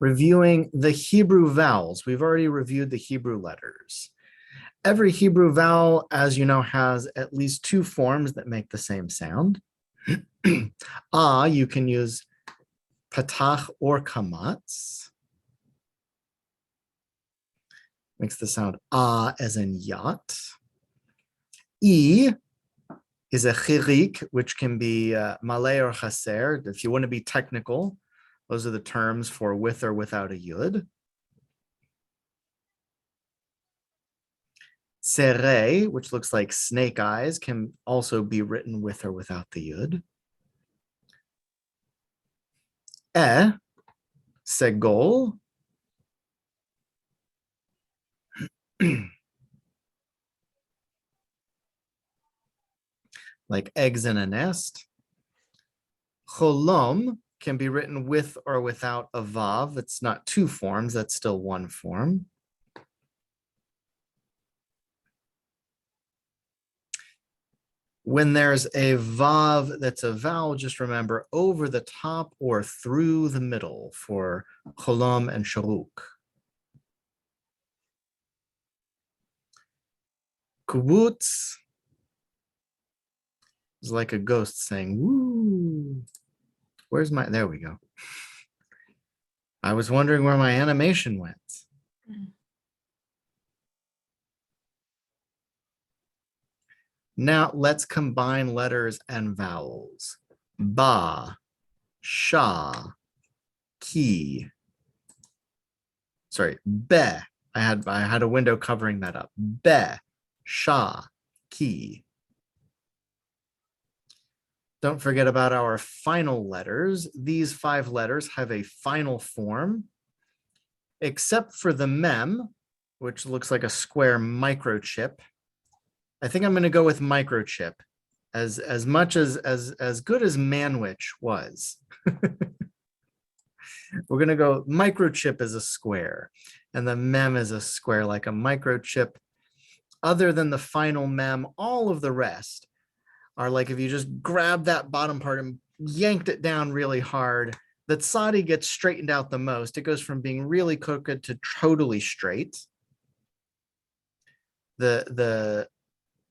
Reviewing the Hebrew vowels. We've already reviewed the Hebrew letters. Every Hebrew vowel, as you know, has at least two forms that make the same sound. You can use patach or kamatz. Makes the sound as in yacht. E is a chirik, which can be malay or chaser. If you want to be technical, those are the terms for with or without a yud. Sereh, which looks like snake eyes, can also be written with or without the yud. Segol. Like eggs in a nest. Cholom can be written with or without a vav. It's not two forms, that's still one form. When there's a vav that's a vowel, just remember over the top or through the middle for cholom and sharuk. Kubutz is like a ghost saying, woo. Where's my, there we go. I was wondering where my animation went. Now let's combine letters and vowels. Ba, sha, ki. Sorry, be. I had a window covering that up. Be, sha, ki. Don't forget about our final letters. These 5 letters have a final form, except for the mem, which looks like a square microchip. I think I'm going to go with microchip, as much as good as manwich was. We're going to go microchip is a square, and the mem is a square like a microchip. Other than the final mem, all of the rest are like if you just grab that bottom part and yanked it down really hard, the tzadi gets straightened out the most. It goes from being really crooked to totally straight. The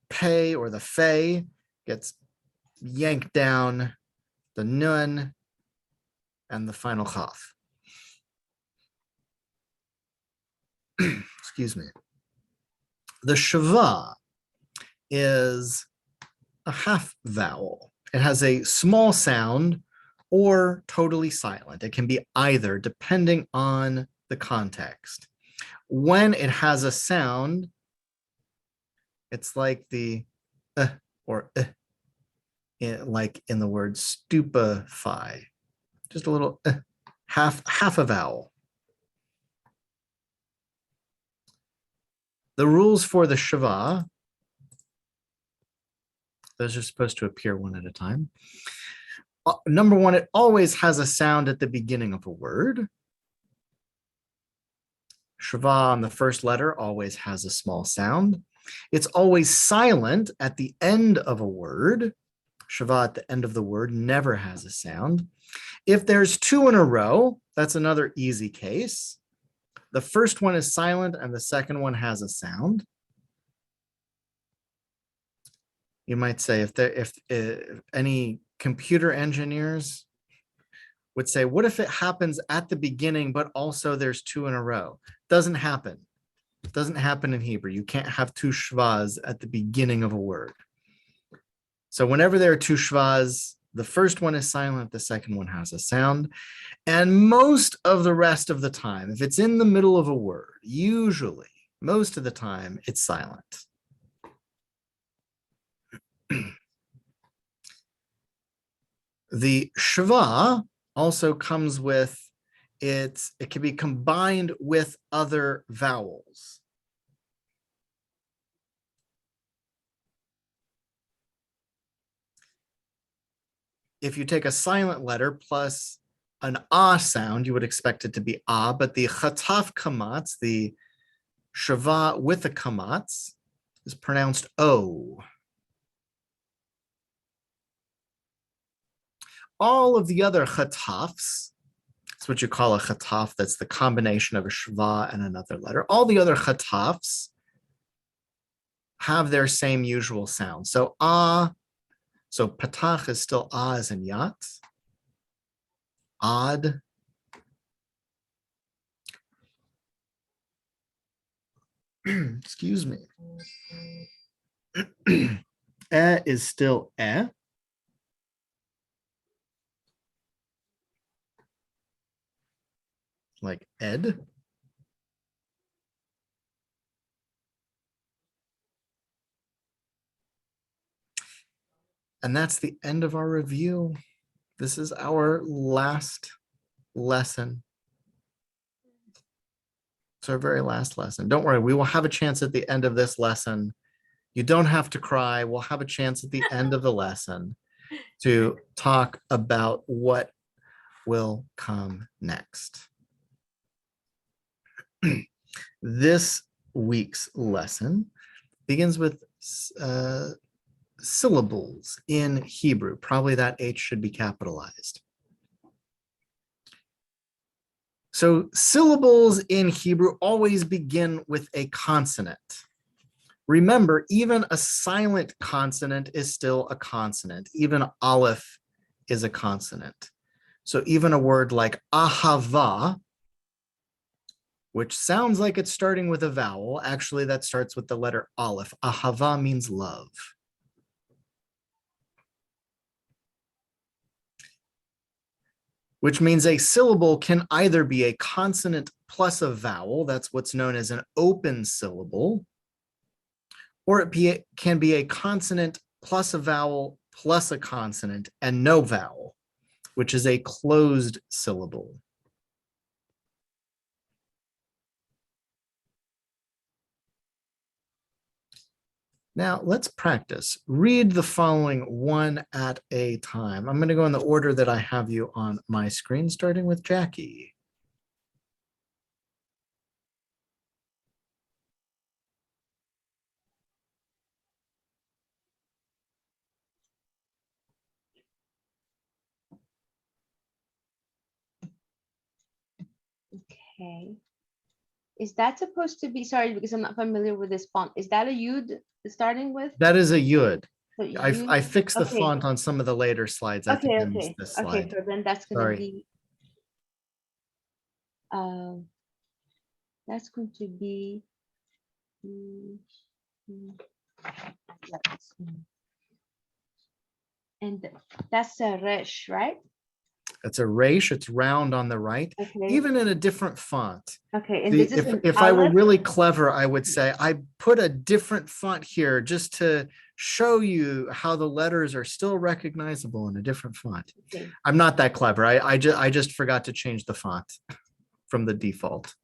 pei or the fei gets yanked down, the nun, and the final chaf. Excuse me. The shava is a half vowel. It has a small sound or totally silent. It can be either depending on the context. When it has a sound, it's like the or like in the word stupefy. Just a little half a vowel. The rules for the shava, those are supposed to appear one at a time. Number one, it always has a sound at the beginning of a word. Shava on the first letter always has a small sound. It's always silent at the end of a word. Shava at the end of the word never has a sound. If there's 2 in a row, that's another easy case. The first one is silent and the second one has a sound. You might say if any computer engineers would say, what if it happens at the beginning, but also there's 2 in a row? Doesn't happen. It doesn't happen in Hebrew. You can't have 2 shvas at the beginning of a word. So whenever there are 2 shvas, the first one is silent, the second one has a sound. And most of the rest of the time, if it's in the middle of a word, usually, most of the time, it's silent. The shva also comes with, it can be combined with other vowels. If you take a silent letter plus an ah sound, you would expect it to be ah, but the chataf kamatz, the shava with the kamatz, is pronounced o. All of the other chatafs, It's what you call a chataf. That's the combination of a shva and another letter. All the other chatafs have their same usual sound. So so patach is still as in yat. Ad. Excuse me. Is still like ed. And that's the end of our review. This is our last lesson. It's our very last lesson. Don't worry, we will have a chance at the end of this lesson. You don't have to cry. We'll have a chance at the end of the lesson to talk about what will come next. This week's lesson begins with syllables in Hebrew. Probably that H should be capitalized. So syllables in Hebrew always begin with a consonant. Remember, even a silent consonant is still a consonant. Even aleph is a consonant. So even a word like ahava, which sounds like it's starting with a vowel, actually that starts with the letter aleph. Ahava means love. Which means a syllable can either be a consonant plus a vowel, that's what's known as an open syllable, or it can be a consonant plus a vowel plus a consonant and no vowel, which is a closed syllable. Now let's practice. Read the following one at a time. I'm going to go in the order that I have you on my screen, starting with Jackie. Okay. Is that supposed to be, sorry, because I'm not familiar with this font. Is that a yud starting with? That is a yud. So I fixed the okay. font on some of the later slides. I think I missed this slide. Okay, so then that's going to be, that's going to be, and that's a resh, right? It's a resh. It's round on the right, Okay. even in a different font. Okay, and this is If I were really clever, I would say I put a different font here just to show you how the letters are still recognizable in a different font. Okay. I'm not that clever. I just forgot to change the font from the default.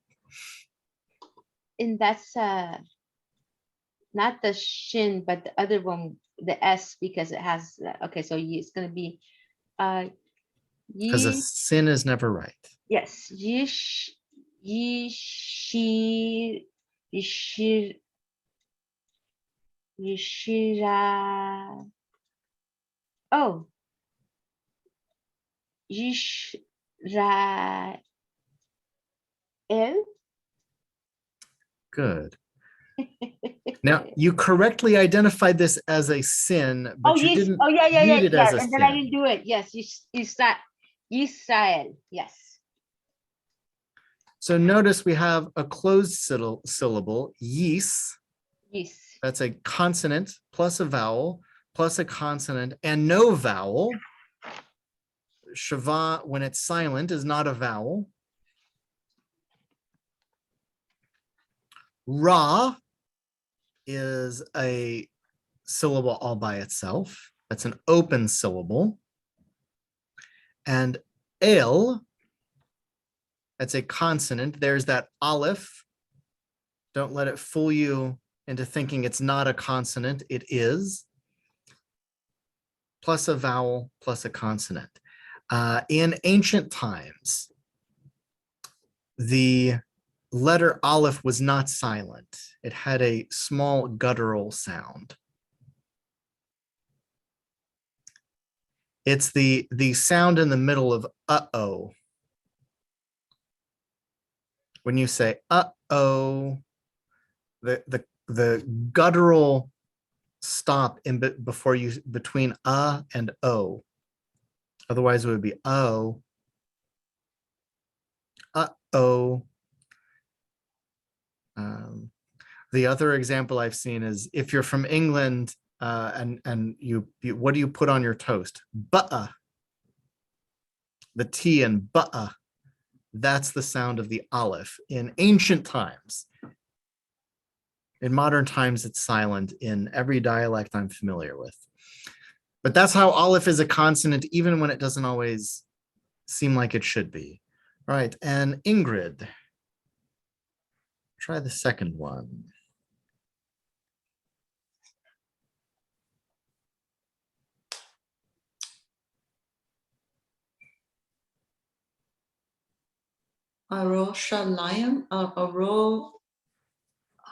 And that's not the shin, but the other one, the S, because it has, okay, so it's going to be because a sin is never right. Yes, yish, yishir, yishira. Oh, yishrael. Good. Now you correctly identified this as a sin, but you didn't read it as a sin. And then I didn't do it. Yes, Yisrael. Yes. So notice we have a closed syllable, yis. Yes. That's a consonant plus a vowel plus a consonant and no vowel. Shava, when it's silent, is not a vowel. Ra is a syllable all by itself. That's an open syllable. And el, that's a consonant. There's that aleph. Don't let it fool you into thinking it's not a consonant. It is. Plus a vowel, plus a consonant. In ancient times, the letter aleph was not silent. It had a small guttural sound. It's the sound in the middle of uh-oh. When you say uh-oh, the guttural stop before you between and o. Otherwise, it would be oh, uh-oh. The other example I've seen is if you're from England and you what do you put on your toast? Butter. The T in butter. That's the sound of the aleph in ancient times. In modern times, it's silent in every dialect I'm familiar with. But that's how aleph is a consonant, even when it doesn't always seem like it should be. All right, and Ingrid, try the second one. Aroshalayim,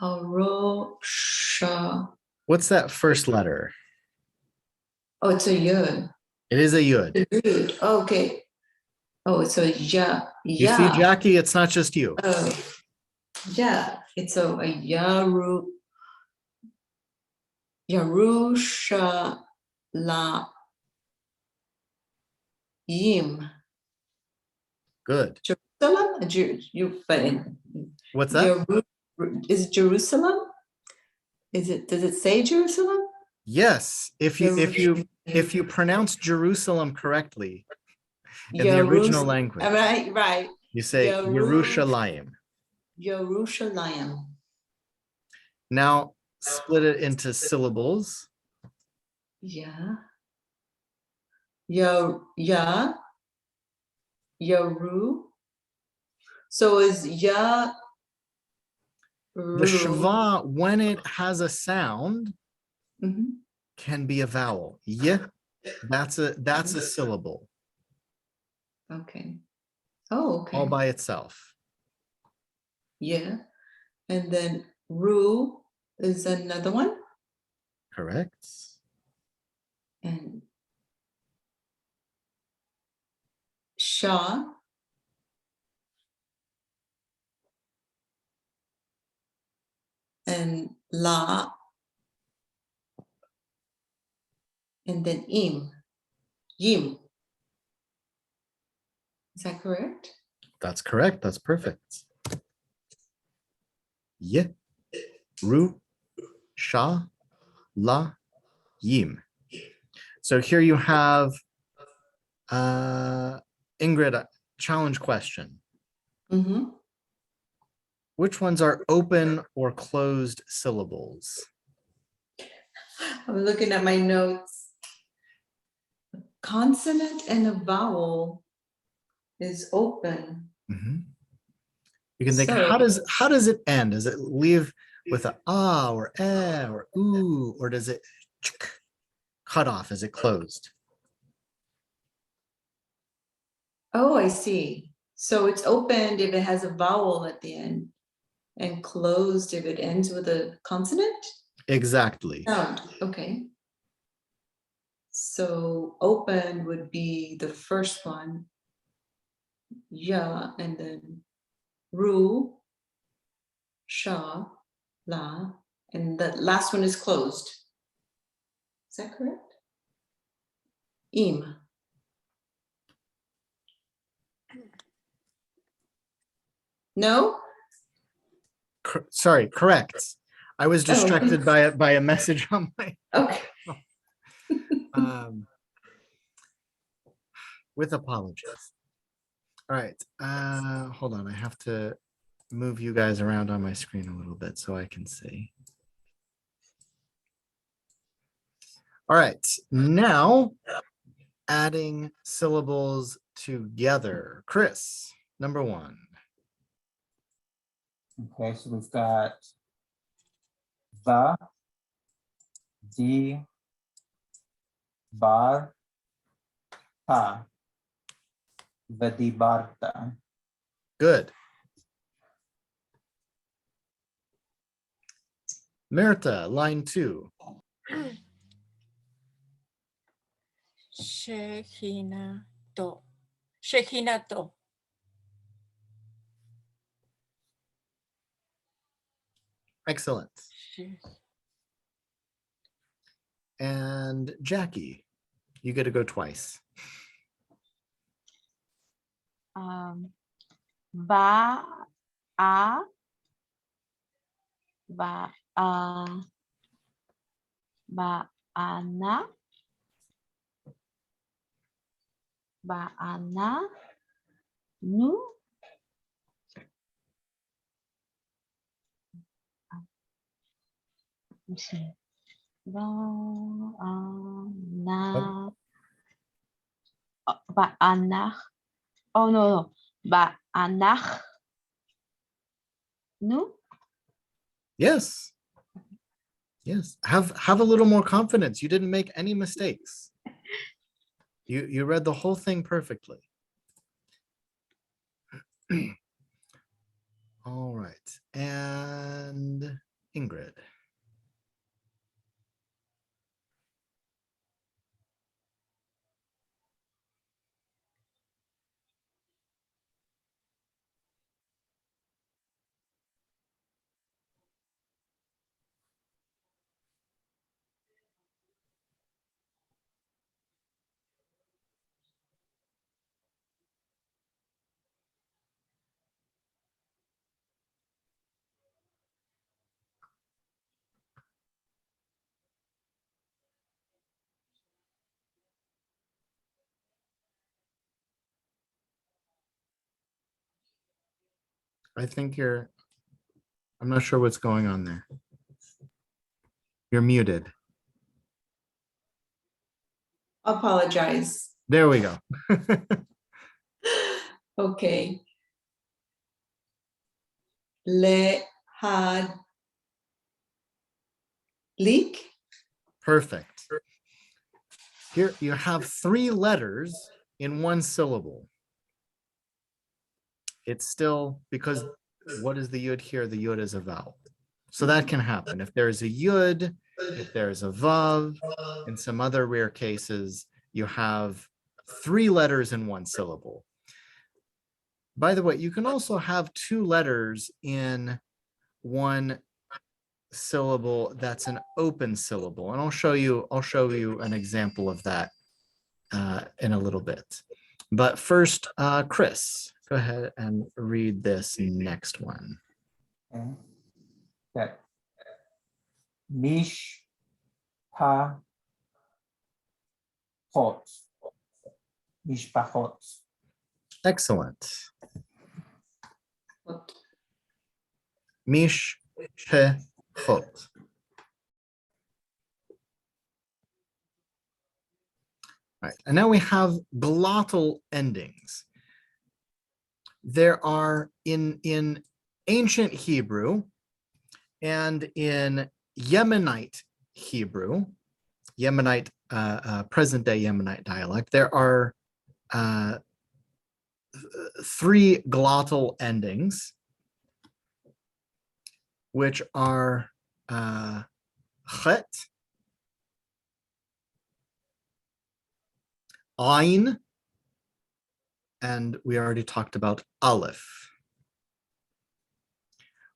Arosha. What's that first letter? Oh, it's a yud. It is a yud. Yud. Okay. Oh, it's a ya. You see, Jackie, it's not just you. Oh, yeah. It's a Yarusha la Yim. Good. Jerusalem? What's that? Is it Jerusalem? Does it say Jerusalem? Yes. If you pronounce Jerusalem correctly in the original language, right. you say Yerushalayim. Yerushalayim. Now split it into syllables. Yeah. Yaru. So is ya. The shava, when it has a sound, can be a vowel. Yeah, that's a syllable. Okay. Oh, okay. All by itself. Yeah. And then ru is another one. Correct. And sha. And la. And then im. Yim. Is that correct? That's correct. That's perfect. Yeah. Ru, sha, la, yim. So here you have Ingrid, a challenge question. Which ones are open or closed syllables? I'm looking at my notes. Consonant and a vowel is open. You can think, how does it end? Does it leave with a ah or eh or ooh, or does it cut off? Is it closed? Oh, I see. So it's opened if it has a vowel at the end and closed if it ends with a consonant? Exactly. Sound. Okay. So open would be the first one. Ya, and then ru, sha, la, and the last one is closed. Is that correct? Im. No? Sorry, correct. I was distracted by a message on my Okay. With apologies. All right. Hold on. I have to move you guys around on my screen a little bit so I can see. All right. Now adding syllables together. Chris, number one. Okay, so we've got va, di, bar, ta, vadibarta. Good. Merta, line 2. Shehinato. Shehinato. Excellent. And Jackie, you get to go twice. Ba a ba ba ana ba ana nu let's see. Ba ana ba anak. Oh no. Ba anak nu. Yes. Yes. Have a little more confidence. You didn't make any mistakes. You read the whole thing perfectly. All right. And Ingrid. I think I'm not sure what's going on there. You're muted. Apologize. There we go. Okay. Le had leak. Perfect. Here you have 3 letters in one syllable. It's still because what is the yud here? The yud is a vowel. So that can happen. If there's a yud, if there's a vav, in some other rare cases, you have 3 letters in one syllable. By the way, you can also have 2 letters in one syllable that's an open syllable. And I'll show you an example of that in a little bit. But first, Chris, go ahead and read this next one. Okay. That Mish pa hot. Mishpachot. Excellent. What? Mish pe chot. Right, and now we have glottal endings. There are in ancient Hebrew and in Yemenite Hebrew, Yemenite, present-day Yemenite dialect, there are 3 glottal endings, which are chet, ayin, and we already talked about aleph.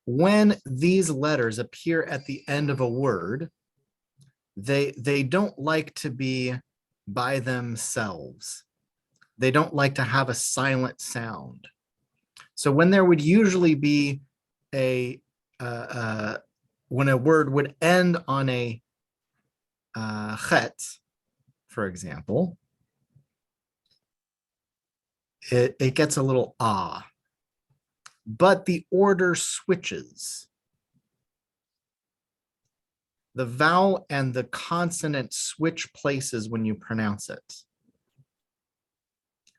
When these letters appear at the end of a word, they don't like to be by themselves. They don't like to have a silent sound. So when there would usually be when a word would end on a chet, for example, it gets a little ah, but the order switches. The vowel and the consonant switch places when you pronounce it,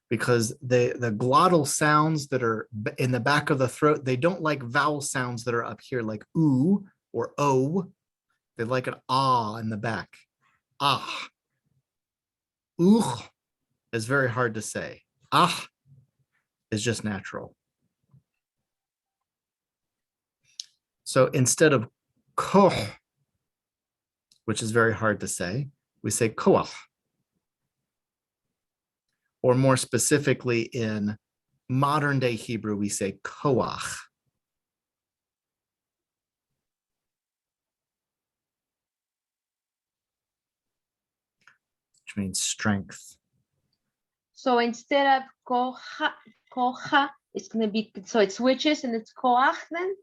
because the glottal sounds that are in the back of the throat, they don't like vowel sounds that are up here like oo or o. They like an ah in the back. Ah. Is very hard to say. Ah is just natural. So instead of koh, which is very hard to say, we say koach. Or more specifically, in modern day Hebrew, we say koach. which means strength. So instead of koha, it's gonna be, so it switches and it's koach then?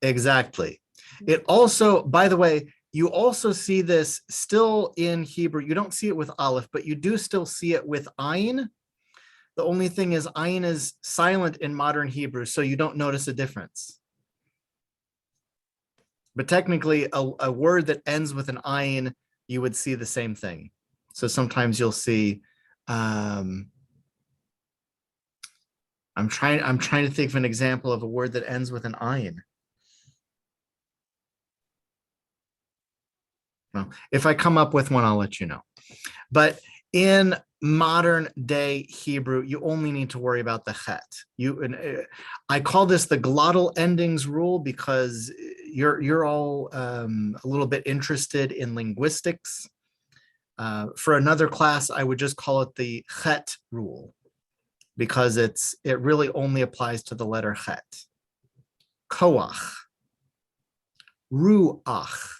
Exactly. It also, by the way, you also see this still in Hebrew. You don't see it with aleph, but you do still see it with ayin. The only thing is ayin is silent in modern Hebrew, so you don't notice a difference. But technically, a word that ends with an ayin, you would see the same thing. So sometimes you'll see, I'm trying to think of an example of a word that ends with an ayin. Well, if I come up with one, I'll let you know. But in modern day Hebrew, you only need to worry about the chet. I call this the glottal endings rule because you're all a little bit interested in linguistics. For another class, I would just call it the chet rule because it really only applies to the letter chet. Koach, ruach.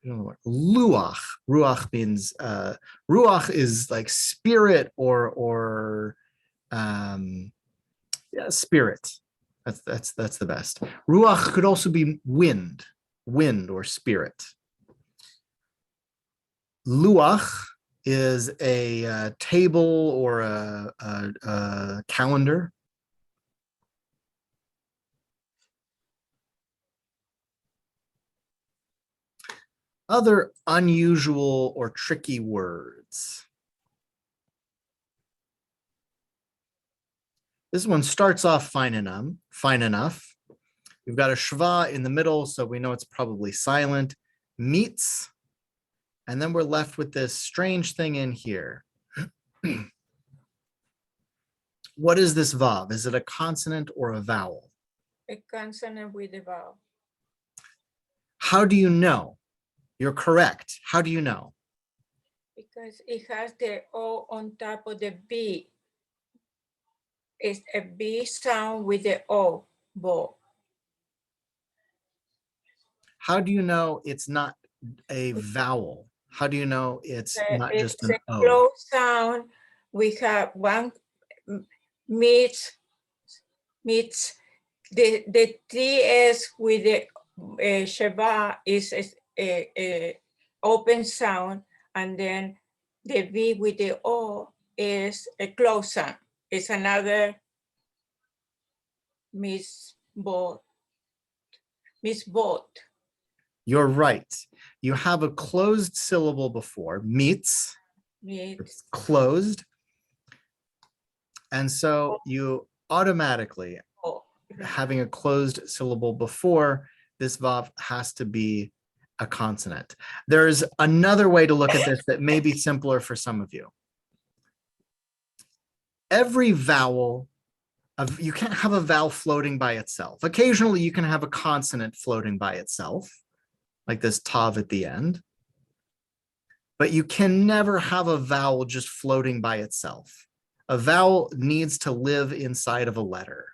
Luach. Ruach means ruach is like spirit or yeah, spirit. That's the best. Ruach could also be wind or spirit. Luach is a table or a calendar. Other unusual or tricky words. This one starts off fine enough. We've got a shva in the middle, so we know it's probably silent. Meets, and then we're left with this strange thing in here. What is this vav? Is it a consonant or a vowel? A consonant with a vowel. How do you know? You're correct. How do you know? Because it has the O on top of the B. It's a B sound with the O, bo. How do you know it's not a vowel? How do you know it's not just It's an a O? closed sound. We have one meets the TS with the shava is a open sound, and then the V with the O is a closed sound. It's another misbot. You're right. You have a closed syllable before, meets, it's closed. And so you automatically, having a closed syllable before, this vav has to be a consonant. There's another way to look at this that may be simpler for some of you. Every vowel, you can't have a vowel floating by itself. Occasionally you can have a consonant floating by itself, like this tav at the end. But you can never have a vowel just floating by itself. A vowel needs to live inside of a letter.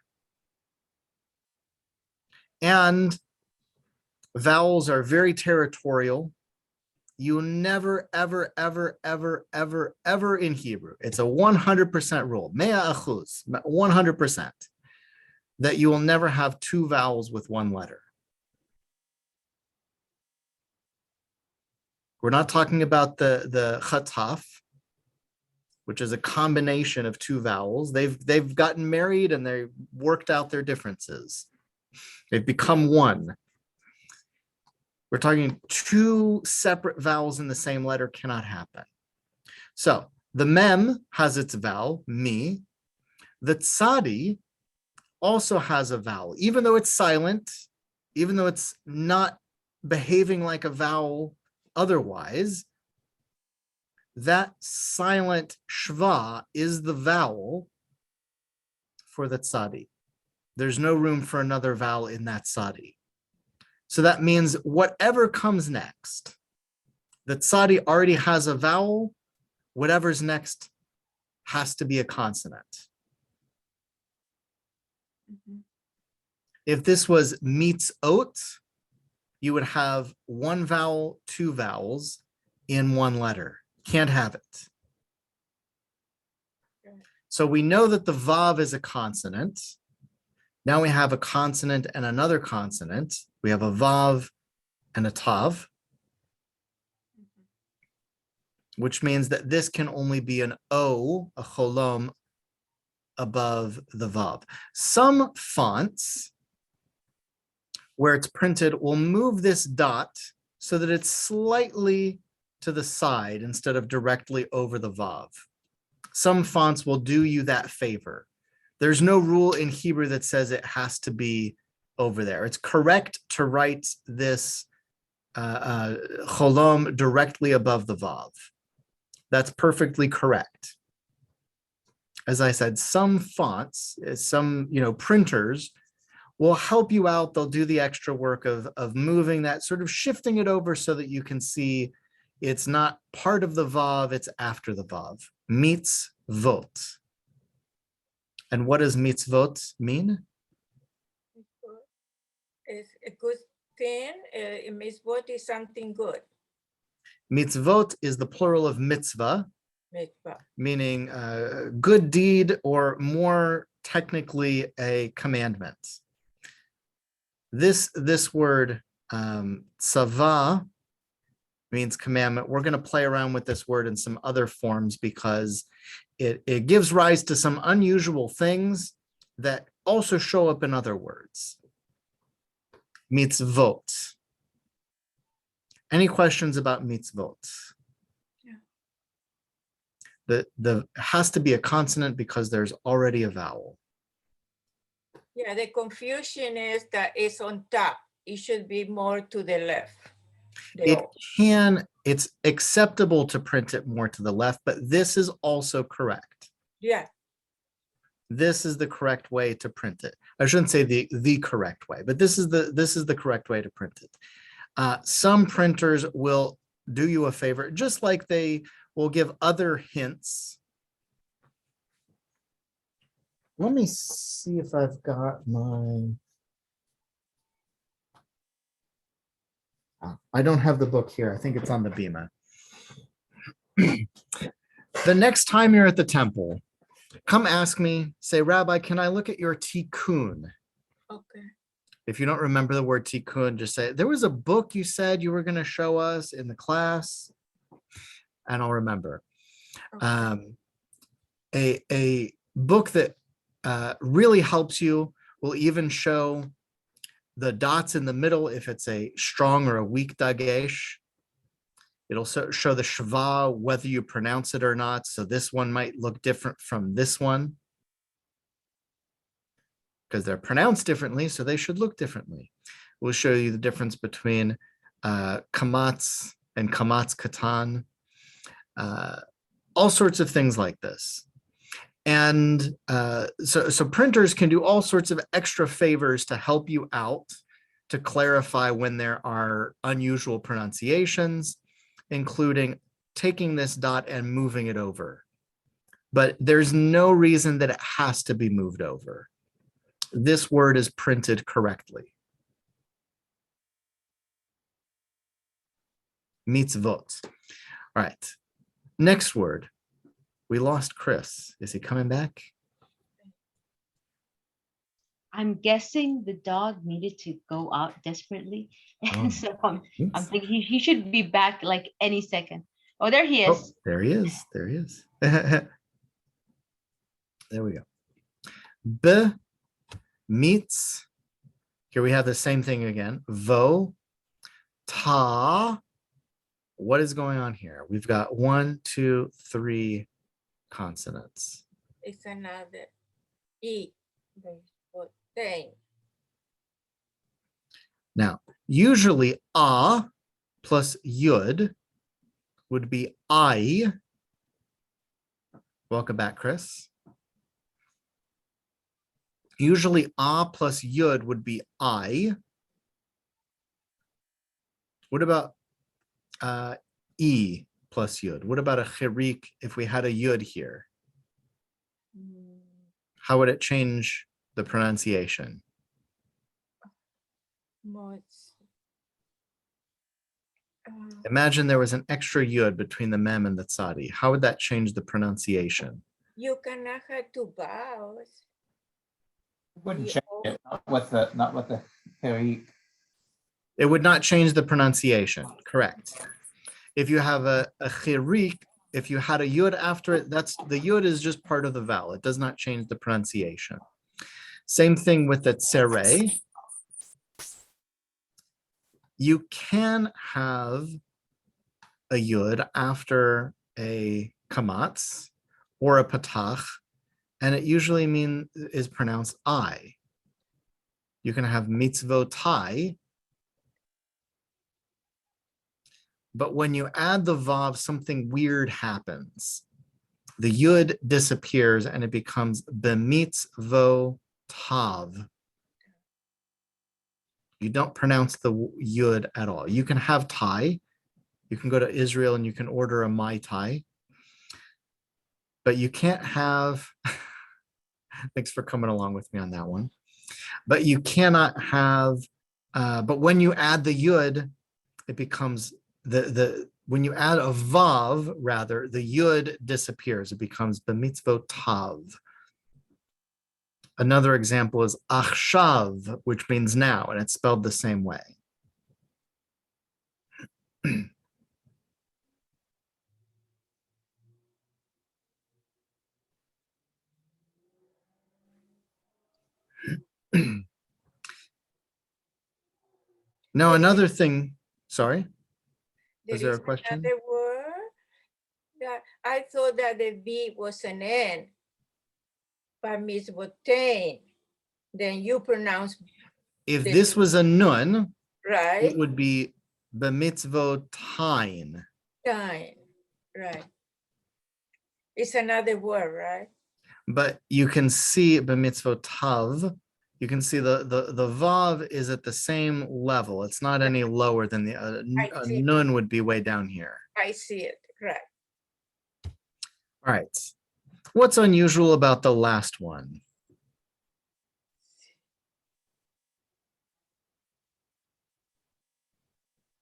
And vowels are very territorial. You never, ever, ever, ever, ever, ever in Hebrew, it's a 100% rule, 100%, that you will never have two vowels with one letter. We're not talking about the chataf, which is a combination of two vowels. They've gotten married and they worked out their differences. They've become one. We're talking two separate vowels in the same letter cannot happen. So the mem has its vowel, mi. The tzadi also has a vowel, even though it's silent, even though it's not behaving like a vowel otherwise. That silent shva is the vowel for the tzadi. There's no room for another vowel in that tzadi. So that means whatever comes next, the tzadi already has a vowel, whatever's next has to be a consonant. If this was meets oat, you would have one vowel, two vowels. in one letter. Can't have it. Okay. So we know that the vav is a consonant. Now we have a consonant and another consonant. We have a vav and a tav, which means that this can only be an O, a cholom, above the vav. Some fonts where it's printed will move this dot so that it's slightly to the side instead of directly over the vav. Some fonts will do you that favor. There's no rule in Hebrew that says it has to be over there. It's correct to write this cholom directly above the vav. That's perfectly correct. As I said, some fonts, some printers will help you out. They'll do the extra work of moving that, sort of shifting it over so that you can see it's not part of the vav, it's after the vav. Mitzvot. And what does mitzvot mean? It's a good thing. Mitzvot is something good. Mitzvot is the plural of mitzvah, Mitzvah. meaning good deed, or more technically a commandment. This word tsava means commandment. We're going to play around with this word in some other forms because it gives rise to some unusual things that also show up in other words. Mitzvot. Any questions about mitzvot? Yeah. The has to be a consonant because there's already a vowel. Yeah, the confusion is that it's on top. It should be more to the left. It's acceptable to print it more to the left, but this is also correct. Yeah. This is the correct way to print it. I shouldn't say the correct way, but this is the correct way to print it. Some printers will do you a favor, just like they will give other hints. Let me see if I've got my... I don't have the book here. I think it's on the Bima. The next time you're at the temple, come ask me, say, Rabbi, can I look at your tikkun? Okay. If you don't remember the word tikkun, just say, there was a book you said you were going to show us in the class, and I'll remember. Okay. A book that really helps you will even show the dots in the middle if it's a strong or a weak dagesh. It'll show the shava, whether you pronounce it or not. So this one might look different from this one because they're pronounced differently, so they should look differently. We'll show you the difference between kamatz and kamatz katan, all sorts of things like this. And so printers can do all sorts of extra favors to help you out, to clarify when there are unusual pronunciations, including taking this dot and moving it over. But there's no reason that it has to be moved over. This word is printed correctly. Mitzvot. All right, next word. We lost Chris. Is he coming back? I'm guessing the dog needed to go out desperately. Oh, So I'm oops. thinking he should be back like any second. Oh, there he Oh, is. there he is. There he is. There we go. B meets. Here we have the same thing again. Vo, ta. What is going on here? We've got 1, 2, 3 consonants. It's another E. Thing. Now, usually a plus yud would be I. Welcome back, Chris. Usually a plus yud would be I. What about E plus yud? What about a chirik if we had a yud here? How would it change the pronunciation? Imagine there was an extra yud between the mem and the tzadi. How would that change the pronunciation? You cannot have two vowels. Wouldn't The change O- it, not with the Harik. It would not change the pronunciation, correct. If you have a chirik, if you had a yud after it, that's the yud is just part of the vowel. It does not change the pronunciation. Same thing with the tsere. You can have a yud after a kamatz or a patach, and it usually is pronounced I. You can have mitzvotai, but when you add the vav, something weird happens. The yud disappears and it becomes b'mitzvotav. You don't pronounce the yud at all. You can have tai. You can go to Israel and you can order a mai tai, but you can't have. Thanks for coming along with me on that one. But you cannot have. But when you add the yud, it becomes when you add a vav, rather, the yud disappears. It becomes b'mitzvotav. Another example is achshav, which means now, and it's spelled the same way. Now, another thing, sorry, is there a question? Another word that I thought that the V was an N, but mitzvotain. Then you pronounce If the this was a nun, right. it would be b'mitzvotain. Time, right. It's another word, right? But you can see b'mitzvotav. You can see the vav is at the same level. It's not any lower than the a see. nun would be way down here. I see it, right. All right. What's unusual about the last one?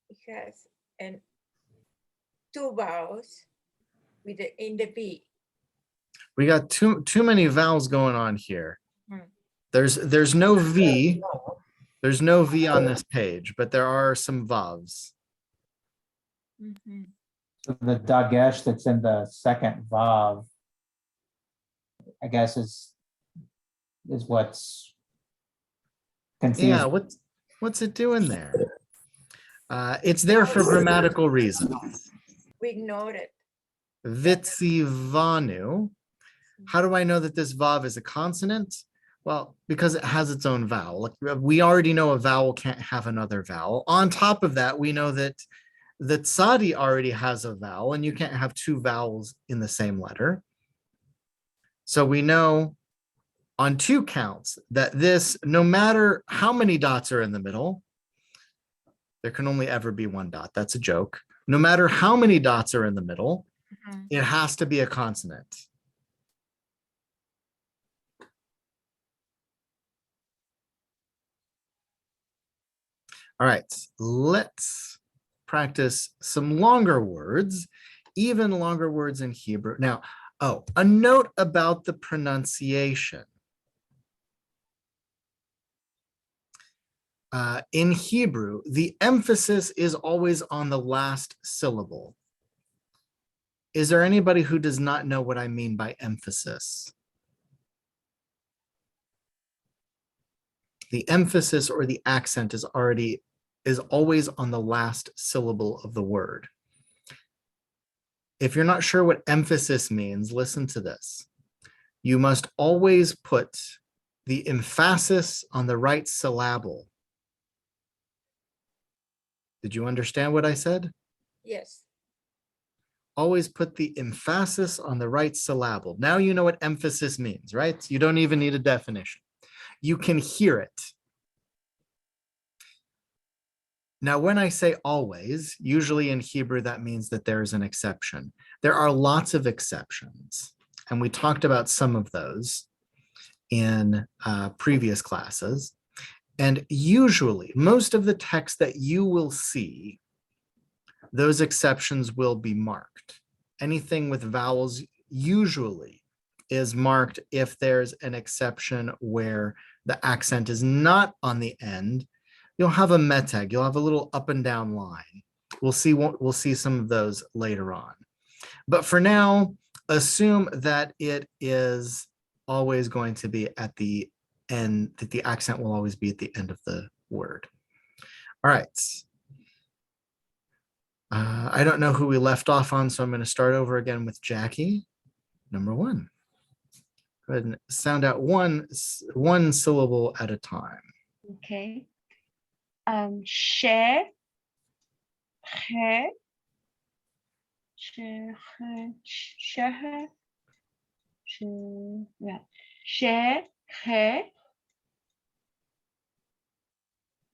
It has two vowels with in the V. We got too many vowels going on here. Hmm. There's no V. There's no V on this page, but there are some vavs. Mhm. So the dagesh that's in the second vav, I guess, is what's confusing. Yeah, what's it doing there? It's there for grammatical reasons. We ignored it. Vitsivanu. How do I know that this vav is a consonant? Well, because it has its own vowel. Like, we already know a vowel can't have another vowel. On top of that, we know that the tzadi already has a vowel, and you can't have two vowels in the same letter. So we know on two counts that this, no matter how many dots are in the middle, there can only ever be one dot. That's a joke. No matter how many dots are in the middle, Mhm. it has to be a consonant. All right, let's practice some longer words, even longer words in Hebrew. Now, a note about the pronunciation. In Hebrew, the emphasis is always on the last syllable. Is there anybody who does not know what I mean by emphasis? The emphasis or the accent is always on the last syllable of the word. If you're not sure what emphasis means, listen to this. You must always put the emphasis on the right syllable. Did you understand what I said? Yes. Always put the emphasis on the right syllable. Now you know what emphasis means, right? You don't even need a definition. You can hear it. Now, when I say always, usually in Hebrew, that means that there is an exception. There are lots of exceptions, and we talked about some of those in previous classes. And usually, most of the text that you will see those exceptions will be marked. Anything with vowels usually is marked if there's an exception where the accent is not on the end. You'll have a metag, you'll have a little up and down line. We'll see some of those later on. But for now, assume that it is always going to be at the end, that the accent will always be at the end of the word. All right. I don't know who we left off on, so I'm going to start over again with Jackie. Number 1. Go ahead and sound out one syllable at a time. Okay. She, he, she, yeah. She, he.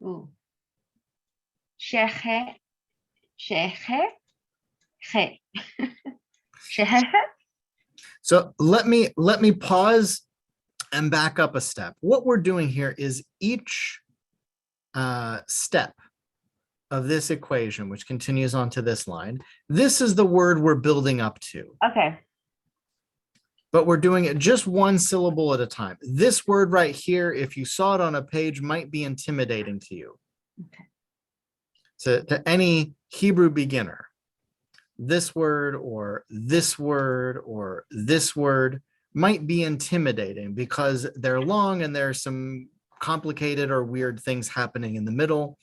Ooh. Shehe, shehe, he. Shehe. So let me pause and back up a step. What we're doing here is each step of this equation, which continues on to this line, this is the word we're building up to. Okay. But we're doing it just one syllable at a time. This word right here, if you saw it on a page, might be intimidating to you. Okay. To any Hebrew beginner, this word or this word or this word might be intimidating because they're long and there's some complicated or weird things happening in the middle.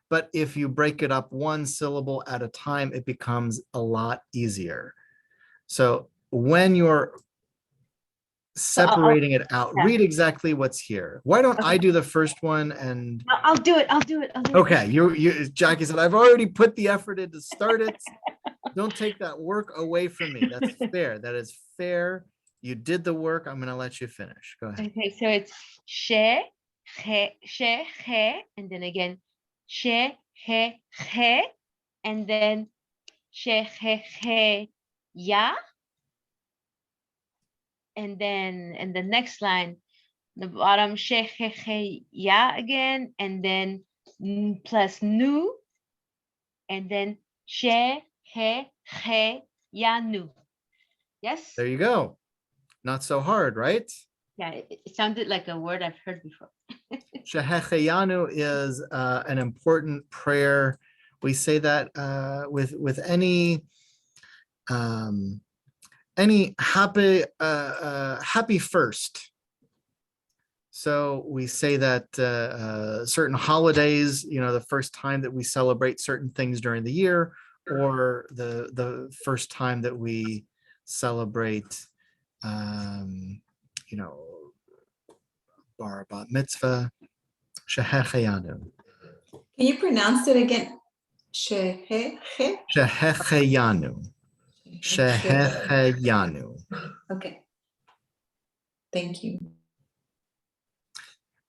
But if you break it up one syllable at a time, it becomes a lot easier. So when you're separating it out, yeah. read exactly what's here. Why don't I do the first one and No, I'll do it. I'll do it. okay, you Jackie said I've already put the effort in to start it. Don't take that work away from me. That's fair. That is fair. You did the work. I'm gonna let you finish. Go ahead. Okay, so it's she, he, and then again she, he, and then she, ya, and then in the next line, the bottom she, ya again, and then plus nu, and then shehecheyanu. Yes. There you go. Not so hard, right? Yeah, it sounded like a word I've heard before. Shehecheyanu is an important prayer. We say that with any happy first. So we say that certain holidays, the first time that we celebrate certain things during the year, or the first time that we celebrate, bar bat mitzvah, Shehecheyanu. Can you pronounce it again? Shehe. Shehecheyanu. Shehecheyanu. Okay. Thank you.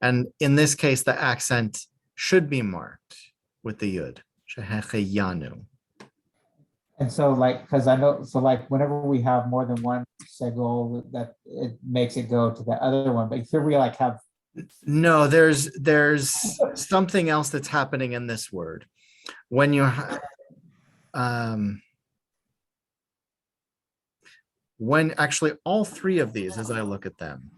And in this case, the accent should be marked with the yud. Shehecheyanu. And so like, because I know, so like whenever we have more than one segol, that it makes it go to the other one. But here we like have. No, there's something else that's happening in this word. When you when actually all three of these, as I look at them,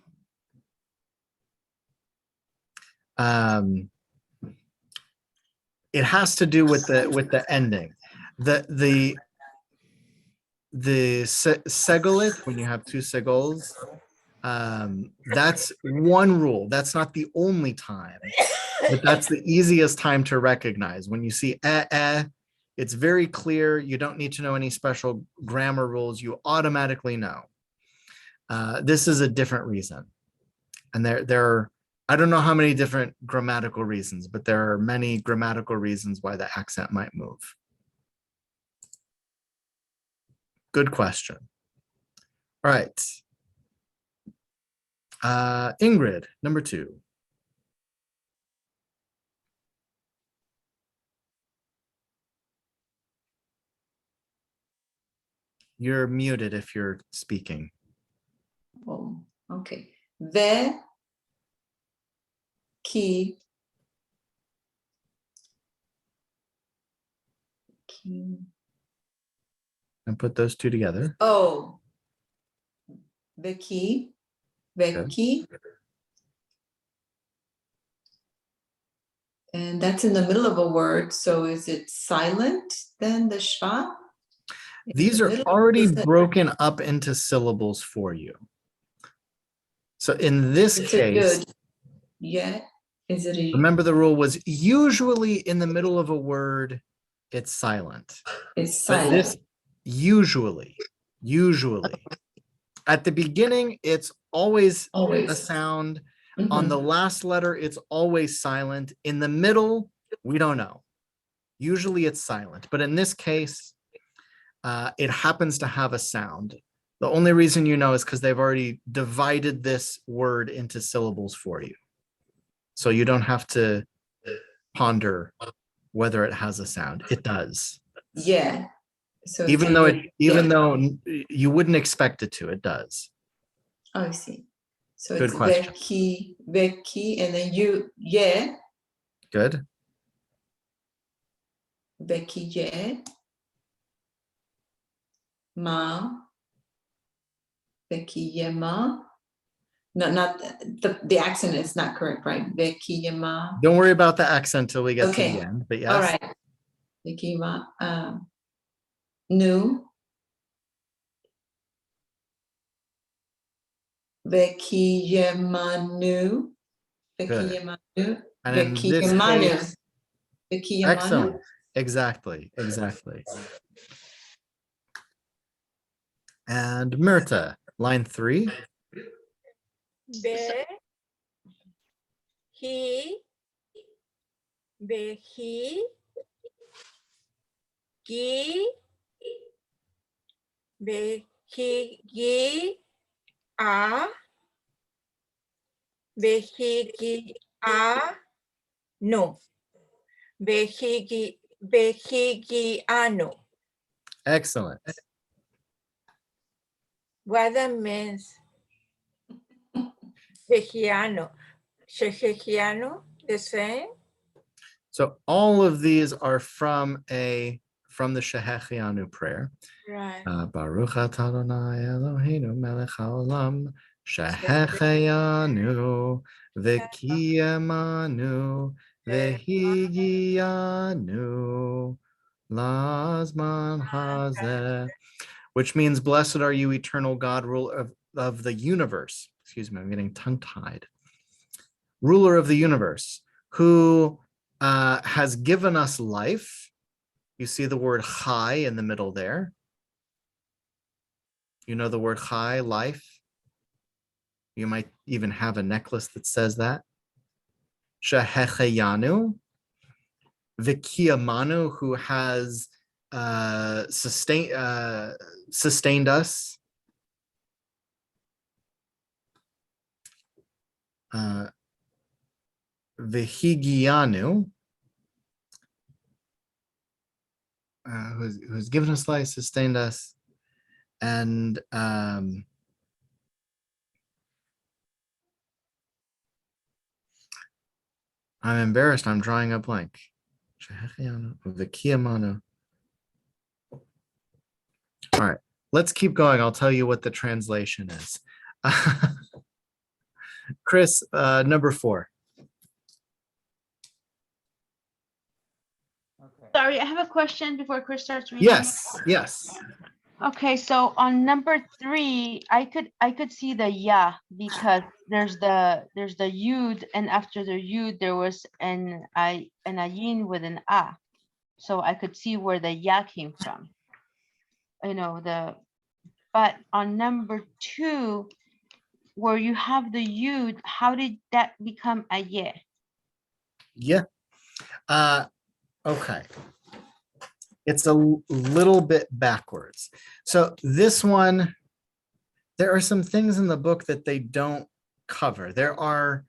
it has to do with the ending. The segolit, when you have two segols, that's one rule. That's not the only time, but that's the easiest time to recognize. When you see it's very clear. You don't need to know any special grammar rules. You automatically know. This is a different reason. And there are, I don't know how many different grammatical reasons, but there are many grammatical reasons why the accent might move. Good question. All right. Ingrid, number 2. You're muted if you're speaking. Oh, okay. Ve ki And put those two together. Oh. Veki. Veki. And that's in the middle of a word. So is it silent then, the shva? These are already broken up into syllables for you. So in this Is it case, good? Yeah. Is it a remember the rule was usually in the middle of a word, it's silent. it's But silent? this usually, at the beginning, it's always a Always. sound. Mhm. On the last letter, it's always silent. In the middle, we don't know. Usually it's silent, but in this case, it happens to have a sound. The only reason you know is because they've already divided this word into syllables for you. So you don't have to ponder whether it has a sound. It does. Yeah. So it's Even a though ve- you wouldn't expect it to, it does. Oh, I see. So Good it's question. Veki, and then you, yeah, Good. Veki, yeah. Ma, Veki, yeah, ma. No, not, the accent is not correct, right? Veki, yeah, ma. Don't worry about the accent till we get to Okay. the end, but yes. All right. Veki, ma, nu. Veki, yeah, ma, nu. Veki, Good. yeah, ma, nu. And in Veki, this yeah, ma, nu. case, Veki, yeah, ma, nu. excellent. Exactly. And Myrta, line 3. Be, he, gi, gi, a, gi, a, no. Ano. Excellent. What that means? Shehecheyanu. Shehecheyanu, the same? So all of these are from the Shehecheyanu prayer. Right. Baruch atah Adonai Eloheinu melech haolam Shehecheyanu v'kiyemanu v'higiyanu lazman hazeh, which means blessed are you, eternal God, ruler of the universe. Excuse me, I'm getting tongue-tied. Ruler of the universe, who has given us life. You see the word chai in the middle there. You know the word chai, life. You might even have a necklace that says that. Shehecheyanu, Vikiyamanu, who has sustained us. Vihigiyanu, who's given us life, sustained us, and I'm embarrassed. I'm drawing a blank. Vikiyamanu. All right, let's keep going. I'll tell you what the translation is. Chris, number 4. Okay. Sorry, I have a question before Chris starts reading. Yes. Okay, so on number 3, I could see the ya because there's the yud, and after the yud there was an ayin with an a, so I could see where the ya came from. But on number 2, where you have the yud, how did that become a ye? Yeah. Okay. It's a little bit backwards. So this one, there are some things in the book that they don't cover. There are,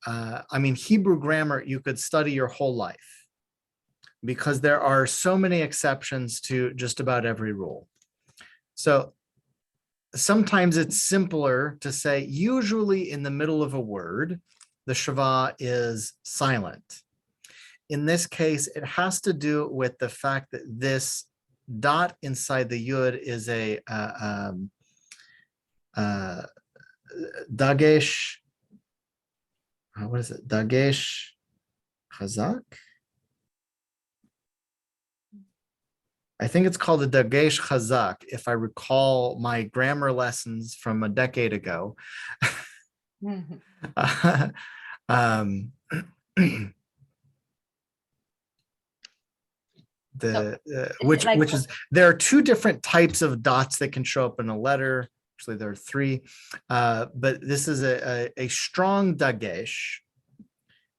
Hebrew grammar, you could study your whole life because there are so many exceptions to just about every rule. So sometimes it's simpler to say, usually in the middle of a word, the shava is silent. In this case, it has to do with the fact that this dot inside the yud is a dagesh. What is it? Dagesh chazak. I think it's called a dagesh chazak, if I recall my grammar lessons from a decade ago. Mhm. um, it like- which is, there are two different types of dots that can show up in a letter. Actually, there are three, but this is a strong dagesh,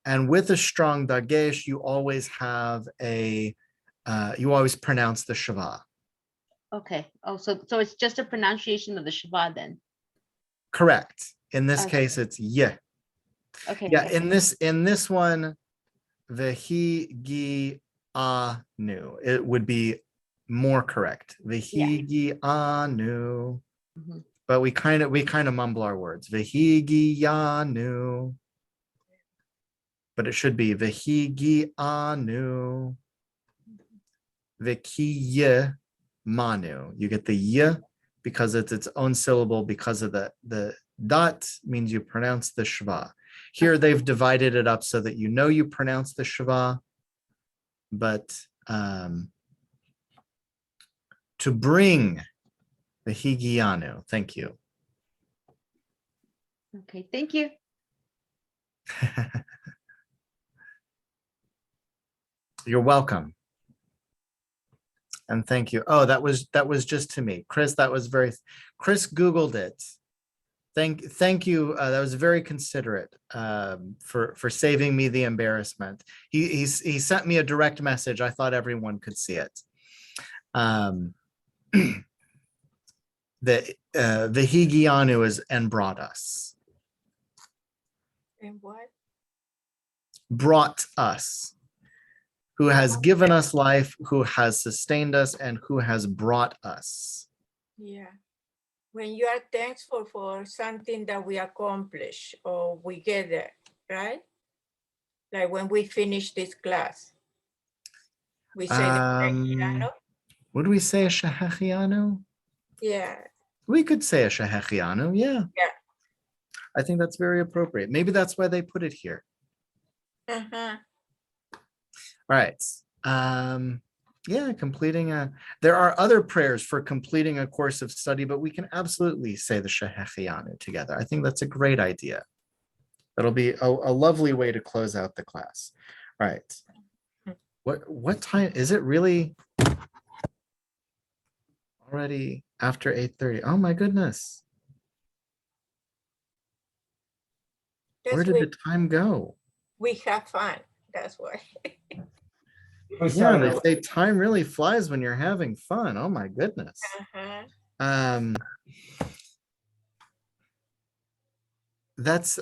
and with a strong dagesh, you always have you always pronounce the shava. Okay. Oh, so it's just a pronunciation of the shava then. Correct. In this Okay. case, it's yeah. Okay. Yeah. okay. In this one, vehi gi anu. It would be more correct. Vehi gi anu. Mhm. But we kind of mumble our words. Vehi gi yanu. But it should be vehi gi anu. Vikiye manu. You get the y because it's its own syllable, because of the dot means you pronounce the shva. Here they've divided it up so that you know you pronounce the shva, but to bring the higiyanu. Thank you. Okay. Thank you. You're welcome. And thank you. Oh, that was just to me. Chris, Chris Googled it. Thank you. That was very considerate for saving me the embarrassment. He sent me a direct message. I thought everyone could see it. The Higiyanu is and brought us. And what? Brought us. Who has given us life, who has sustained us, and who has brought us. Yeah. When you are thankful for something that we accomplish or we get there, right? Like when we finish this class, we say the Shehecheyanu. Would we say a Shehecheyanu? Yeah. We could say a Shehecheyanu, yeah. Yeah. I think that's very appropriate. Maybe that's why they put it here. Uh-huh. All right. Yeah, there are other prayers for completing a course of study, but we can absolutely say the Shehecheyanu together. I think that's a great idea. That'll be a lovely way to close out the class. All right. What time is it really? Already after 8:30. Oh my goodness. Where did the time go? We have fun. That's why. We Yeah, started they say time really flies when you're having fun. Oh my goodness. Uh-huh. That's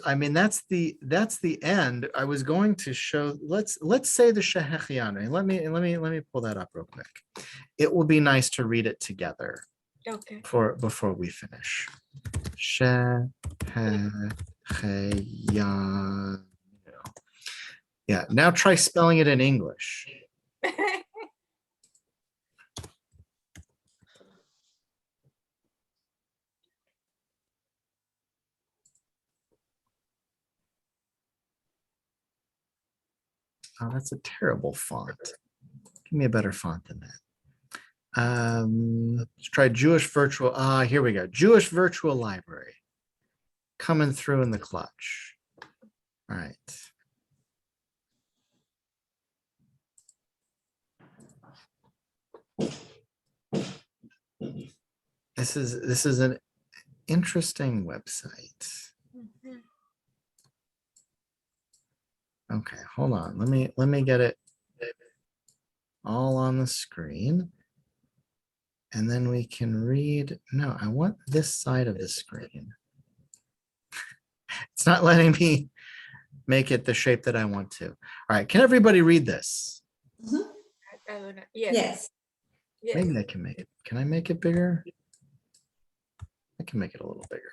the end. I was going to show, let's say the Shehecheyanu. Let me pull that up real quick. It will be nice to read it together Okay. before we finish. Shehecheyanu. Yeah, now try spelling it in English. Oh, that's a terrible font. Give me a better font than that. Let's try Jewish virtual. Here we go. Jewish virtual library. Coming through in the clutch. All right. This is an interesting website. Mhm. Okay, hold on. Let me get it all on the screen. And then we can read. No, I want this side of the screen. It's not letting me make it the shape that I want to. All right, can everybody read this? Mhm. I don't know. Yes. Yes. Yes. Maybe I can make it. Can I make it bigger? I can make it a little bigger.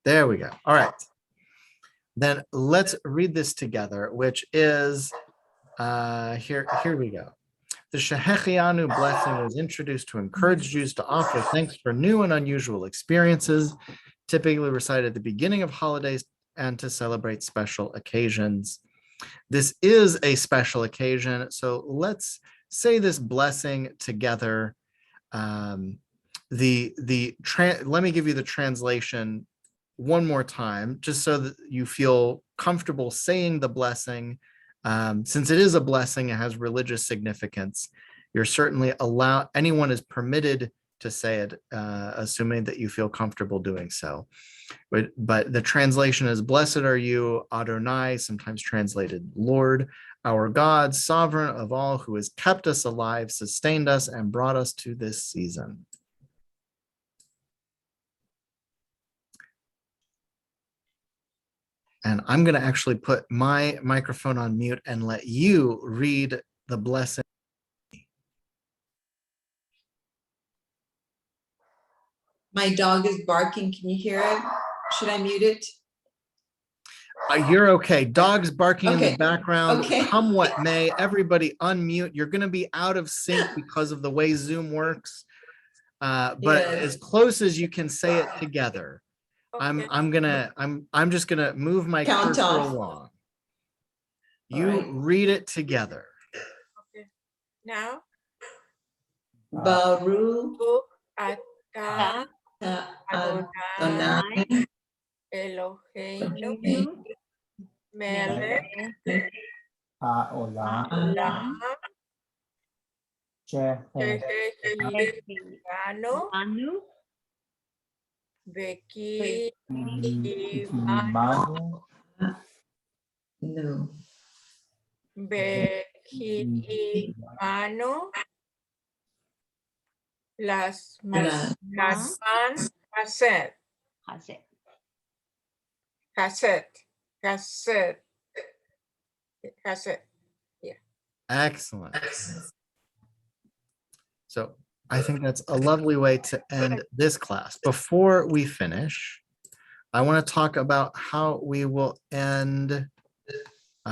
There we go. All right. Then let's read this together, which is Here we go. The Shehecheyanu blessing was introduced to encourage Jews to offer thanks for new and unusual experiences, typically recited at the beginning of holidays and to celebrate special occasions. This is a special occasion, so let's say this blessing together. Let me give you the translation one more time, just so that you feel comfortable saying the blessing. Since it is a blessing, it has religious significance. You're certainly allowed, anyone is permitted to say it, assuming that you feel comfortable doing so. But the translation is, blessed are you, Adonai, sometimes translated Lord, our God, sovereign of all, who has kept us alive, sustained us, and brought us to this season. And I'm going to actually put my microphone on mute and let you read the blessing. My dog is barking. Can you hear it? Should I mute it? You're okay. Dogs barking in the Okay. background. Okay. Come what may, everybody unmute. You're going to be out of sync because of the way Zoom works. But Yes. as close as you can say it together. Okay. I'm just gonna move my Count cursor off. along. You right. read it together. Okay. Now, Baruch Baruch atah Adonai Adonai Eloheinu melech Haolam, haolam Shehecheyanu, Shehecheyanu Beki Imanu, No. Beki Imanu las man Haset Excellent. So I think that's a lovely way to end this class. Before we finish, I want to talk about how we will end,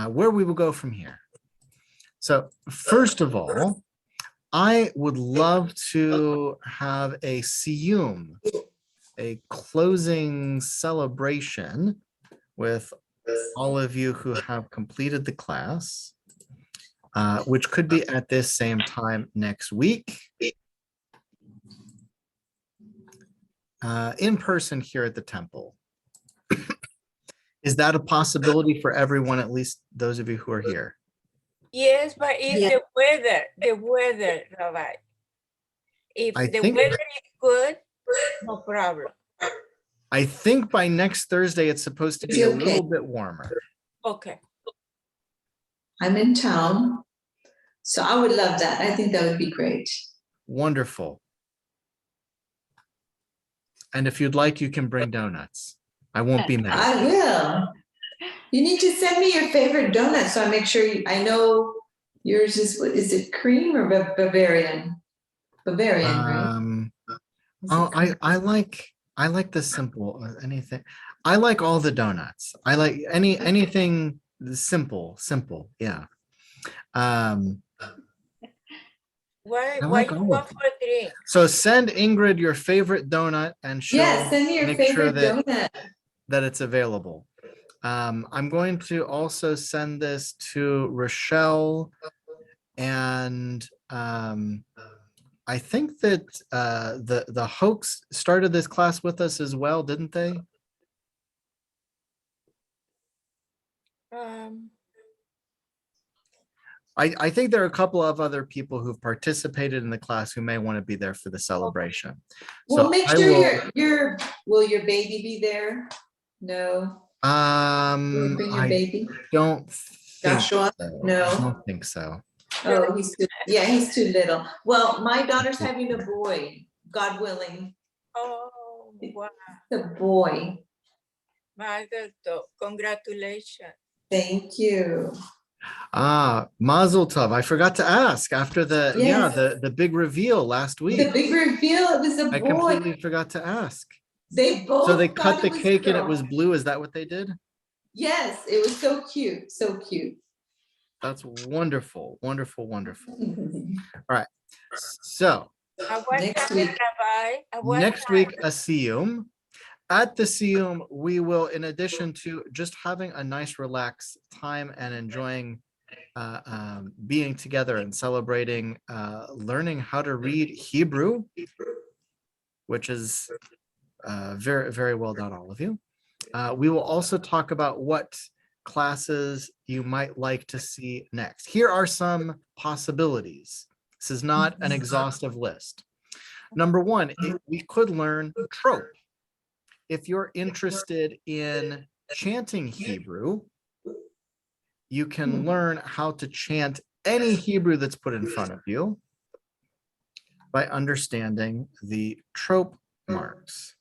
where we will go from here. So first of all, I would love to have a siyum, a closing celebration with all of you who have completed the class, which could be at this same time next week, in person here at the temple. Is that a possibility for everyone, at least those of you who are here? Yes, but it's Yeah. the weather, Rabbi. If I the think- weather is good, no problem. I think by next Thursday, it's supposed to be It's a okay. little bit warmer. Okay. I'm in town. So I would love that. I think that would be great. Wonderful. And if you'd like, you can bring donuts. I won't be mad. I will. You need to send me your favorite donut so I make sure I know yours is, what is it, cream or Bavarian? Bavarian, right? Is it Oh, cream? I like the simple, anything. I like all the donuts. I like anything simple, yeah. Why I like you all want of them. for drink? So send Ingrid your favorite donut and she'll Yeah, send me your make sure favorite that donut. it's available. I'm going to also send this to Rochelle, and I think that the Hoax started this class with us as well, didn't they? I think there are a couple of other people who've participated in the class who may want to be there for the celebration. Well, So make I sure will your baby be there? No. Will you bring your I baby? don't think Joshua? so. No. I don't think so. Oh, he's too little. Well, my daughter's having a boy, God willing, Oh, wow. the boy. Mazel tov. Congratulations. Thank you. Mazel tov. I forgot to ask after the Yes. the big reveal last week. The big reveal, it was a I boy. completely forgot to ask. They both So they thought cut the it was cake and it girl. was blue. Is that what they did? Yes, it was so cute, so cute. That's wonderful, wonderful, wonderful. All right. So At what Next time, week. Rabbi? At what next time? week, a siyum. At the siyum, we will, in addition to just having a nice relaxed time and enjoying being together and celebrating, learning how to read Hebrew, which is very, very well done, all of you. We will also talk about what classes you might like to see next. Here are some possibilities. This is not an exhaustive list. Number one, we could learn trope. If you're interested in chanting Hebrew, you can learn how to chant any Hebrew that's put in front of you by understanding the trope marks.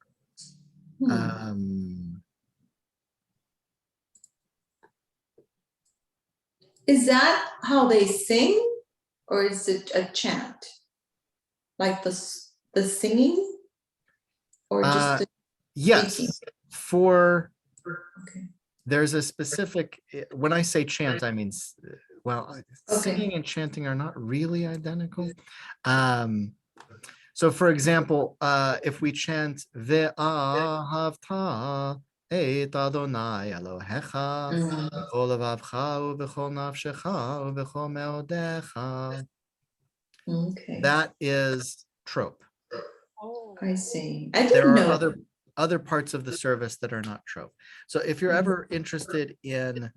Is that how they sing, or is it a chant? Like the singing, or just the Yes, speaking? Okay. There's a specific, when I say chant, I mean, well, singing and chanting are not really identical. So for example, if we chant Ve'ahavta et Adonai Elohecha b'chol levavcha u'b'chol nafshecha u'b'chol meodecha, Okay, that is trope. Oh, I see. I There didn't are know. other parts of the service that are not trope. So if you're ever interested in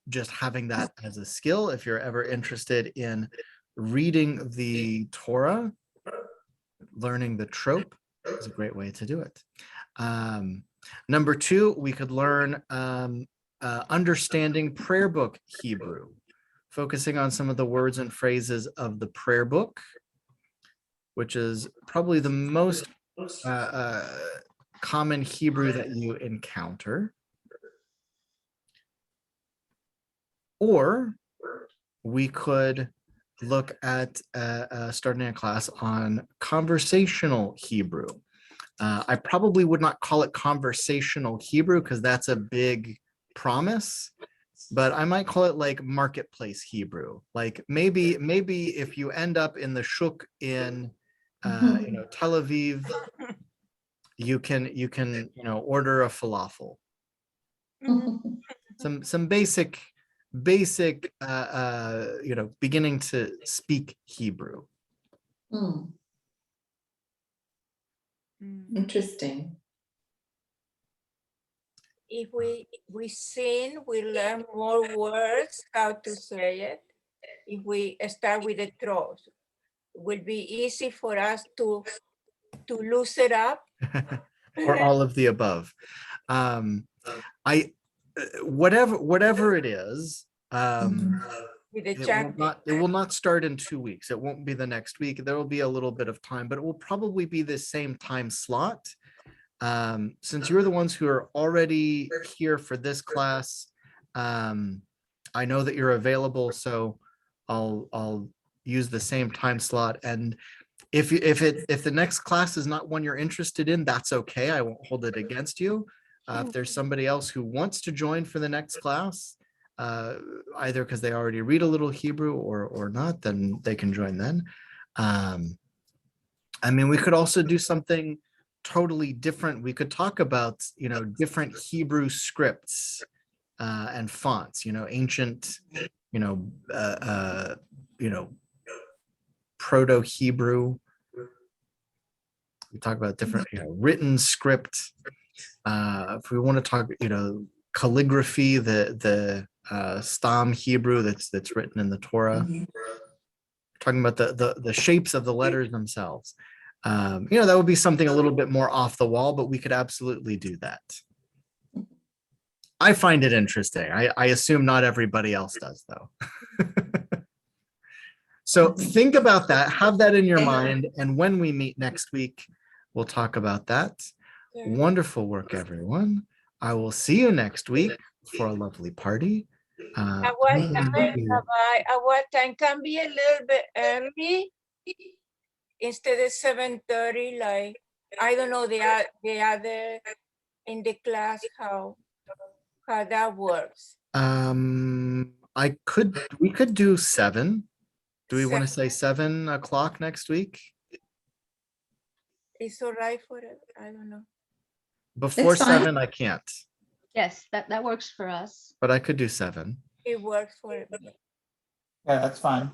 just having that as a skill, if you're ever interested in reading the Torah, learning the trope is a great way to do it. Number two, we could learn understanding prayer book Hebrew, focusing on some of the words and phrases of the prayer book, which is probably the most common Hebrew that you encounter. Or we could look at starting a class on conversational Hebrew. I probably would not call it conversational Hebrew because that's a big promise, but I might call it like marketplace Hebrew. Like maybe if you end up in the shuk in Tel Aviv, you can order a falafel. Some basic beginning to speak Hebrew. Interesting. if we sing, we learn more words, how to say it. If we start with the throws, it will be easy for us to loose it up. Or all of the above. Whatever it is, With the it will not start in 2 weeks. It won't be the next week. There will be a little bit of time, but it will probably be the same time slot. Since you're the ones who are already here for this class, I know that you're available, so I'll use the same time slot. And if the next class is not one you're interested in, that's okay. I won't hold it against you. If there's somebody else who wants to join for the next class, either because they already read a little Hebrew or not, then they can join then. I mean, we could also do something totally different. We could talk about, different Hebrew scripts and fonts, ancient, Proto-Hebrew. We talk about different, written script. If we want to talk, calligraphy, the Stam Hebrew that's written in the Torah. Talking about the shapes of the letters themselves. That would be something a little bit more off the wall, but we could absolutely do that. I find it interesting. I assume not everybody else does, though. So think about that, have that in your mind, and when we meet next week, we'll talk about that. Wonderful work, everyone. I will see you next week for a lovely party. At what time can be a little bit early instead of 7:30? Like, I don't know the other in the class how how that works. We could do 7. Do we want to say Seven. 7 o'clock next week? It's all right for it. I don't know. Before It's fine. 7, I can't, Yes, that works for us. but I could do 7. It works for me. Yeah, that's fine.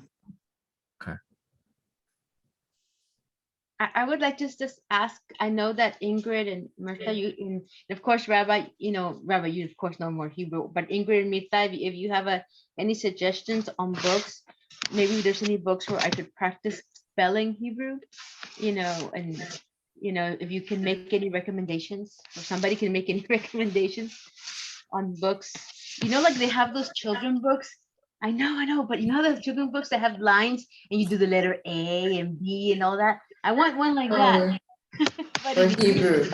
I would like to just ask, I know that Ingrid and Martha, you, and of course, Rabbi, Rabbi, you of course know more Hebrew, but Ingrid and Mita, if you have any suggestions on books, maybe there's any books where I could practice spelling Hebrew, and, if you can make any recommendations, or somebody can make any recommendations on books, like they have those children books. I know, but the children books that have lines and you do the letter A and B and all that. I want one like that. But Or in Hebrew.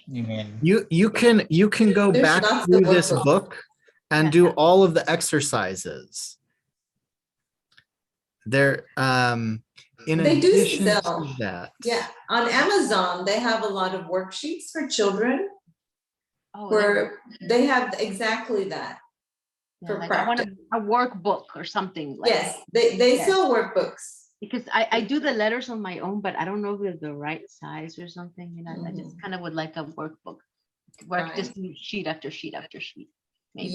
You mean, You can go There's back lots of through this workbooks. book and do all of the exercises. There, in They do addition to sell. that. Yeah, on Amazon, they have a lot of worksheets for children Oh, where they have exactly that. for like I want practice. a workbook or something like. Yes, they Yes. sell workbooks. Because I do the letters on my own, but I don't know if they're the right size or something, I just kind of would like a workbook where I could just do sheet after sheet after sheet. Maybe.